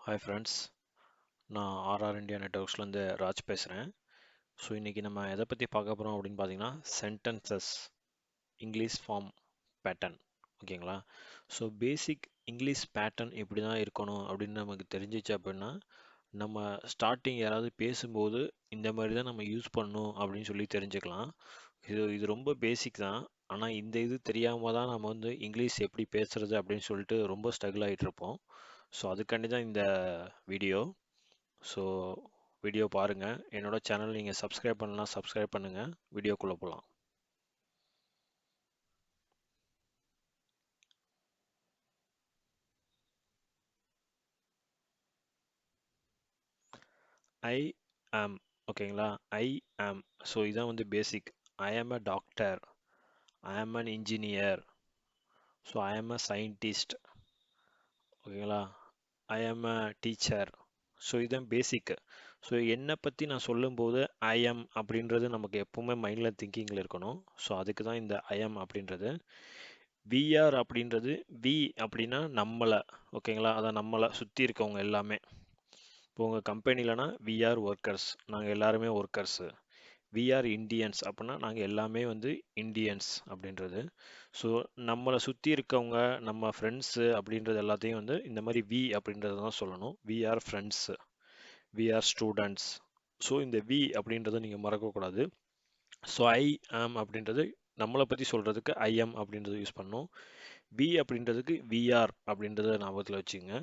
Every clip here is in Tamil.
ஹாய் ஃப்ரெண்ட்ஸ், நான் ஆர்ஆர் இந்தியா நெட்ஒர்க்ஸ்லேருந்து ராஜ் பேசுகிறேன். ஸோ இன்றைக்கி நம்ம எதை பற்றி பார்க்க போகிறோம் அப்படின்னு பார்த்தீங்கன்னா சென்டென்சஸ் இங்கிலீஷ் ஃபார்ம் பேட்டர்ன். ஓகேங்களா? ஸோ பேசிக் இங்கிலீஷ் பேட்டர்ன் இப்படி தான் இருக்கணும் அப்படின்னு நமக்கு தெரிஞ்சிச்சு அப்படின்னா நம்ம ஸ்டார்டிங் யாராவது பேசும்போது இந்த மாதிரி தான் நம்ம யூஸ் பண்ணணும் அப்படின்னு சொல்லி தெரிஞ்சுக்கலாம். இது ரொம்ப பேசிக் தான். ஆனால் இந்த இது தெரியாமல் தான் நம்ம வந்து இங்கிலீஷ் எப்படி பேசுறது அப்படின்னு சொல்லிட்டு ரொம்ப ஸ்ட்ரகிள் ஆகிட்டு இருப்போம். ஸோ அதுக்காண்டி தான் இந்த வீடியோ. ஸோ வீடியோ பாருங்கள். என்னோட சேனல் நீங்கள் சப்ஸ்கிரைப் பண்ணலாம், சப்ஸ்கிரைப் பண்ணுங்கள். வீடியோக்குள்ளே போகலாம். ஐ ஆம். ஓகேங்களா? ஐ ஆம். ஸோ இதான் வந்து பேசிக். ஐ ஆம் அ டாக்டர், ஐ ஆம் அன் இன்ஜினியர், ஸோ ஐ ஆம் அ சயின்டிஸ்ட். ஓகேங்களா? ஐ ஆம் அ டீச்சர். ஸோ இதுதான் பேசிக். ஸோ என்னை பற்றி நான் சொல்லும்போது ஐ ஆம் அப்படின்றது நமக்கு எப்பவுமே மைண்டில் திங்கிங்கில் இருக்கணும். ஸோ அதுக்கு தான் இந்த ஐ ஆம் அப்படின்றது. விஆர் அப்படின்றது வி அப்படின்னா நம்மளை. ஓகேங்களா? அதான் நம்மளை சுற்றி இருக்கவங்க எல்லாமே. இப்போ உங்கள் கம்பெனிலனா விஆர் ஒர்க்கர்ஸ், நாங்கள் எல்லாருமே ஒர்க்கர்ஸு. விஆர் இண்டியன்ஸ் அப்படின்னா நாங்கள் எல்லாமே வந்து இண்டியன்ஸ் அப்படின்றது. ஸோ நம்மளை சுற்றி இருக்கவங்க, நம்ம ஃப்ரெண்ட்ஸு அப்படின்றது எல்லாத்தையும் வந்து இந்த மாதிரி வி அப்படின்றது தான் சொல்லணும். We are friends, we are students. So இந்த வி அப்படின்றத நீங்கள் மறக்கக்கூடாது. ஸோ ஐ ஆம் அப்படின்றது நம்மளை பற்றி சொல்கிறதுக்கு ஐ எம் அப்படின்றது யூஸ் பண்ணணும். வி அப்படின்றதுக்கு விஆர் அப்படின்றத ஞாபகத்தில் வச்சுங்க.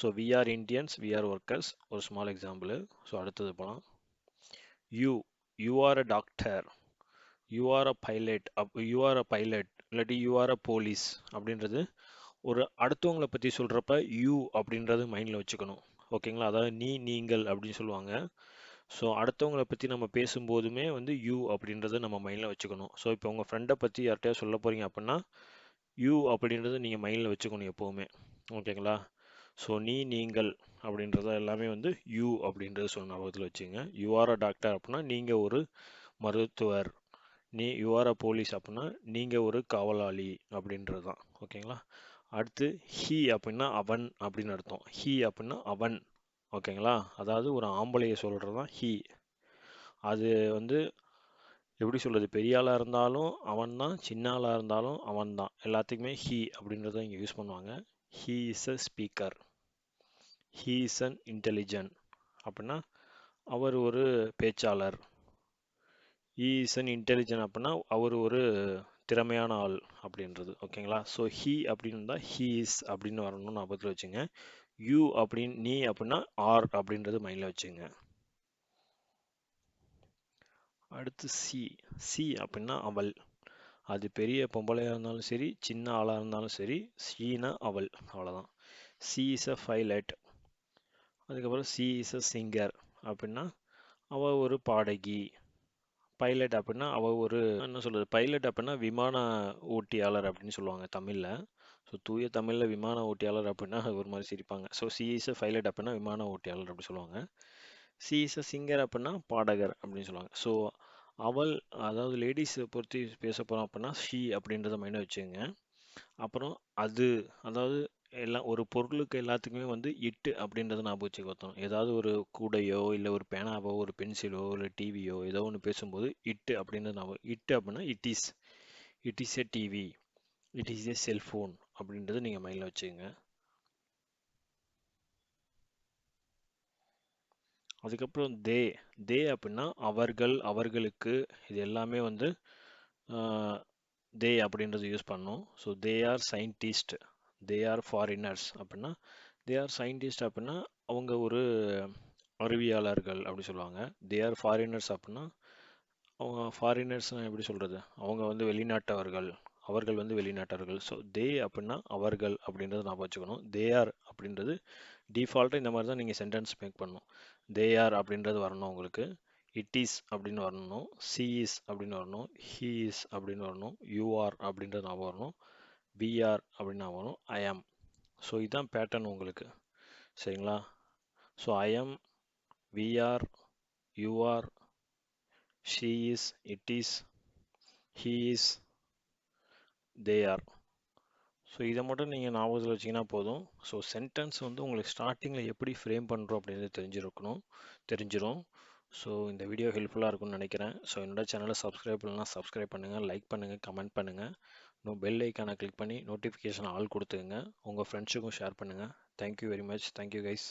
So we are Indians, we are workers ஒரு ஸ்மால் எக்ஸாம்பிள். ஸோ அடுத்தது போகலாம். You you are a doctor, you are a pilot, you are a pilot இல்லாட்டி யூ ஆர் அ போலீஸ் அப்படின்றது ஒரு அடுத்தவங்களை பற்றி சொல்கிறப்ப யூ அப்படின்றது மைண்டில் வச்சுக்கணும். ஓகேங்களா? அதாவது நீ, நீங்கள் அப்படின்னு சொல்லுவாங்க. ஸோ அடுத்தவங்களை பற்றி நம்ம பேசும்போதுமே வந்து யூ அப்படின்றத நம்ம மைண்டில் வச்சுக்கணும். ஸோ இப்போ உங்கள் ஃப்ரெண்டை பற்றி யார்கிட்டயா சொல்ல போகிறீங்க அப்படின்னா யூ அப்படின்றத நீங்கள் மைண்டில் வச்சுக்கணும் எப்போவுமே. ஓகேங்களா? ஸோ நீ, நீங்கள் அப்படின்றத எல்லாமே வந்து யூ அப்படின்றத சொன்ன ஞாபகத்தில் வச்சுங்க. யூ ஆர் அ டாக்டர் அப்படின்னா நீங்கள் ஒரு மருத்துவர். யூ ஆர் அ போலீஸ் அப்படின்னா நீங்கள் ஒரு காவலாளி அப்படின்றது தான். ஓகேங்களா? அடுத்து ஹீ அப்படின்னா அவன் அப்படின்னு அர்த்தம். ஹீ அப்படின்னா அவன். ஓகேங்களா? அதாவது ஒரு ஆம்பளையை சொல்கிறது தான் ஹீ. அது வந்து எப்படி சொல்கிறது, பெரிய ஆளாக இருந்தாலும் அவன் தான், சின்ன ஆளாக இருந்தாலும் அவன் தான். எல்லாத்துக்குமே ஹீ அப்படின்றத இங்கே யூஸ் பண்ணுவாங்க. He is a speaker, he is an intelligent அப்படின்னா அவர் ஒரு பேச்சாளர். ஹீ இஸ் அன் இன்டெலிஜென்ட் அப்படின்னா அவர் ஒரு திறமையான ஆள் அப்படின்றது. ஓகேங்களா? ஸோ ஹீ அப்படின்னு இருந்தால் ஹீ இஸ் அப்படின்னு வரணும்னு ஞாபகத்தில் வச்சுங்க. யூ அப்படின்னு நீ அப்படின்னா ஆர் அப்படின்றது மைண்டில் வச்சுங்க. அடுத்து சி. சி அப்படின்னா அவள். அது பெரிய பொம்பளையாக இருந்தாலும் சரி, சின்ன ஆளாக இருந்தாலும் சரி, ஷீனா அவள், அவ்வளோதான். C is a pilot. அதுக்கப்புறம் சி இஸ் அ சிங்கர் அப்படின்னா அவள் ஒரு பாடகி. பைலட் அப்படின்னா அவள் ஒரு என்ன சொல்கிறது, பைலட் அப்படின்னா விமான ஓட்டியாளர் அப்படின்னு சொல்லுவாங்க தமிழில். ஸோ தூய தமிழில் விமான ஓட்டியாளர் அப்படின்னா ஒரு மாதிரி சிரிப்பாங்க. So C is a pilot அப்படின்னா விமான ஓட்டியாளர் அப்படி சொல்லுவாங்க. சி இஸ் அ சிங்கர் அப்படின்னா பாடகர் அப்படின்னு சொல்லுவாங்க. ஸோ அவள், அதாவது லேடிஸை பொறுத்து பேச போகிறோம் அப்படின்னா ஷீ அப்படின்றத மைண்டில் வச்சுங்க. அப்புறம் அது, அதாவது எல்லாம் ஒரு பொருளுக்கு எல்லாத்துக்குமே வந்து இட்டு அப்படின்றத ஞாபகம் வச்சுக்கணும். ஏதாவது ஒரு கூடையோ இல்லை ஒரு பேனாவோ ஒரு பென்சிலோ இல்லை டிவியோ ஏதோ ஒன்று பேசும்போது இட்டு அப்படின்றது ஞாபகம். இட்டு அப்படின்னா it is a TV, it is a cellphone அப்படின்றத நீங்கள் மைண்டில் வச்சுக்கோங்க. அதுக்கப்புறம் தே. தே அப்படின்னா அவர்கள், அவர்களுக்கு. இது எல்லாமே வந்து தே அப்படின்றது யூஸ் பண்ணோம். So they are scientist, they are foreigners அப்படின்னா தே ஆர் சயின்டிஸ்ட் அப்படின்னா அவங்க ஒரு அறிவியலாளர்கள் அப்படி சொல்லுவாங்க. தே ஆர் ஃபாரினர்ஸ் அப்படின்னா அவங்க ஃபாரினர்ஸ்னால் எப்படி சொல்கிறது, அவங்க வந்து வெளிநாட்டவர்கள், அவர்கள் வந்து வெளிநாட்டவர்கள். ஸோ தே அப்படின்னா அவர்கள் அப்படின்றத ஞாபகம் வச்சுக்கணும். தே ஆர் அப்படின்றது டிஃபால்ட்டாக இந்த மாதிரி தான் நீங்கள் சென்டென்ஸ் மேக் பண்ணணும். தே ஆர் அப்படின்றது வரணும் உங்களுக்கு. இட் இஸ் அப்படின்னு வரணும், சி இஸ் அப்படின்னு வரணும், ஹீ இஸ் அப்படின்னு வரணும், யூ ஆர் அப்படின்றது ஞாபகம் வரணும், வி ஆர் அப்படின்னு ஞாபகம் வரணும், ஐ ஆம். ஸோ இதுதான் பேட்டர்ன் உங்களுக்கு. சரிங்களா? So I am, we are, you are, she is, it is, he is, they are. So இதை மட்டும் நீங்கள் ஞாபகத்தில் வச்சிங்கன்னா போதும். ஸோ சென்டென்ஸ் வந்து உங்களுக்கு ஸ்டார்டிங்கில் எப்படி ஃப்ரேம் பண்ணுறோம் அப்படின்றது தெரிஞ்சிடும். ஸோ இந்த வீடியோ ஹெல்ப்ஃபுல்லாக இருக்கும்னு நினைக்கிறேன். ஸோ என்னோட சேனலை சப்ஸ்கிரைப் பண்ணலாம், சப்ஸ்கிரைப் பண்ணுங்கள், லைக் பண்ணுங்கள், கமெண்ட் பண்ணுங்கள். இன்னும் பெல் ஐக்கானை கிளிக் பண்ணி நோட்டிஃபிகேஷன் ஆல் கொடுத்துங்க. உங்கள் ஃப்ரெண்ட்ஸுக்கும் ஷேர் பண்ணுங்கள். Thank you very much. Thank you guys.